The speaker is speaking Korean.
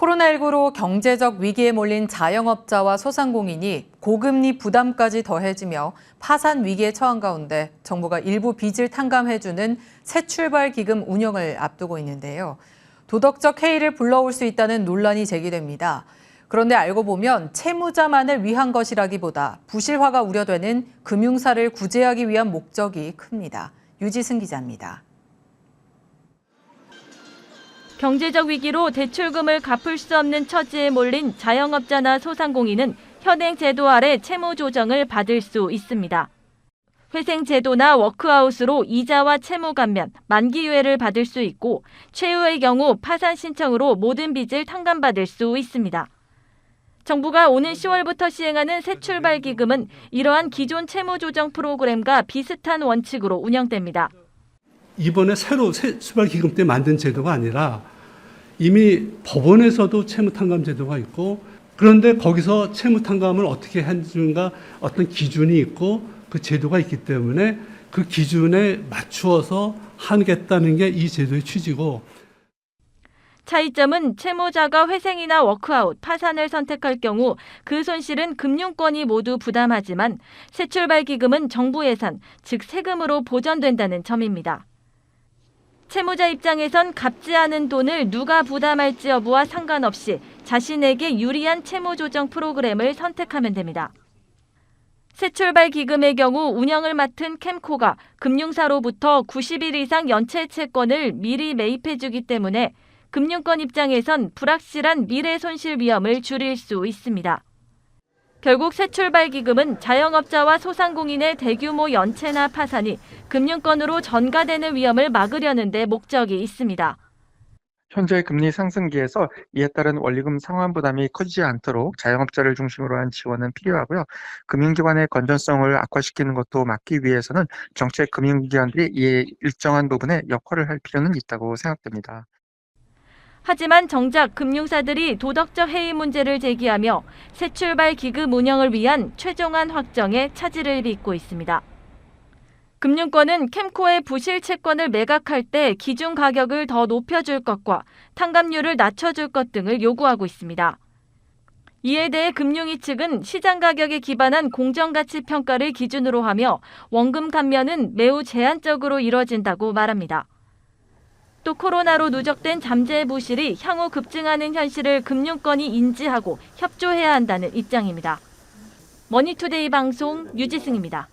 코로나19로 경제적 위기에 몰린 자영업자와 소상공인이 고금리 부담까지 더해지며 파산 위기에 처한 가운데 정부가 일부 빚을 탕감해주는 새출발 기금 운영을 앞두고 있는데요. 도덕적 해이를 불러올 수 있다는 논란이 제기됩니다. 그런데 알고 보면 채무자만을 위한 것이라기보다 부실화가 우려되는 금융사를 구제하기 위한 목적이 큽니다. 유지승 기자입니다. 경제적 위기로 대출금을 갚을 수 없는 처지에 몰린 자영업자나 소상공인은 현행 제도 아래 채무 조정을 받을 수 있습니다. 회생 제도나 워크아웃으로 이자와 채무 감면, 만기유예를 받을 수 있고 최후의 경우 파산 신청으로 모든 빚을 탕감받을 수 있습니다. 정부가 오는 10월부터 시행하는 새출발 기금은 이러한 기존 채무 조정 프로그램과 비슷한 원칙으로 운영됩니다. 이번에 새로 새출발 기금 때 만든 제도가 아니라 이미 법원에서도 채무탕감 제도가 있고, 그런데 거기서 채무탕감을 어떻게 해주는가 어떤 기준이 있고 그 제도가 있기 때문에 그 기준에 맞추어서 하겠다는 게 이 제도의 취지고, 차이점은 채무자가 회생이나 워크아웃, 파산을 선택할 경우 그 손실은 금융권이 모두 부담하지만 새출발 기금은 정부 예산, 즉 세금으로 보전된다는 점입니다. 채무자 입장에선 갚지 않은 돈을 누가 부담할지 여부와 상관없이 자신에게 유리한 채무 조정 프로그램을 선택하면 됩니다. 새출발 기금의 경우 운영을 맡은 캠코가 금융사로부터 90일 이상 연체 채권을 미리 매입해주기 때문에 금융권 입장에선 불확실한 미래 손실 위험을 줄일 수 있습니다. 결국 새출발 기금은 자영업자와 소상공인의 대규모 연체나 파산이 금융권으로 전가되는 위험을 막으려는 데 목적이 있습니다. 현재 금리 상승기에서 이에 따른 원리금 상환 부담이 커지지 않도록 자영업자를 중심으로 한 지원은 필요하고요. 금융기관의 건전성을 악화시키는 것도 막기 위해서는 정책 금융기관들이 이에 일정한 부분에 역할을 할 필요는 있다고 생각됩니다. 하지만 정작 금융사들이 도덕적 해이 문제를 제기하며 새출발 기금 운영을 위한 최종안 확정에 차질을 빚고 있습니다. 금융권은 캠코의 부실 채권을 매각할 때 기준 가격을 더 높여줄 것과 탕감률을 낮춰줄 것 등을 요구하고 있습니다. 이에 대해 금융위 측은 시장 가격에 기반한 공정가치 평가를 기준으로 하며 원금 감면은 매우 제한적으로 이뤄진다고 말합니다. 또 코로나로 누적된 잠재 부실이 향후 급증하는 현실을 금융권이 인지하고 협조해야 한다는 입장입니다. 머니투데이 방송 유지승입니다.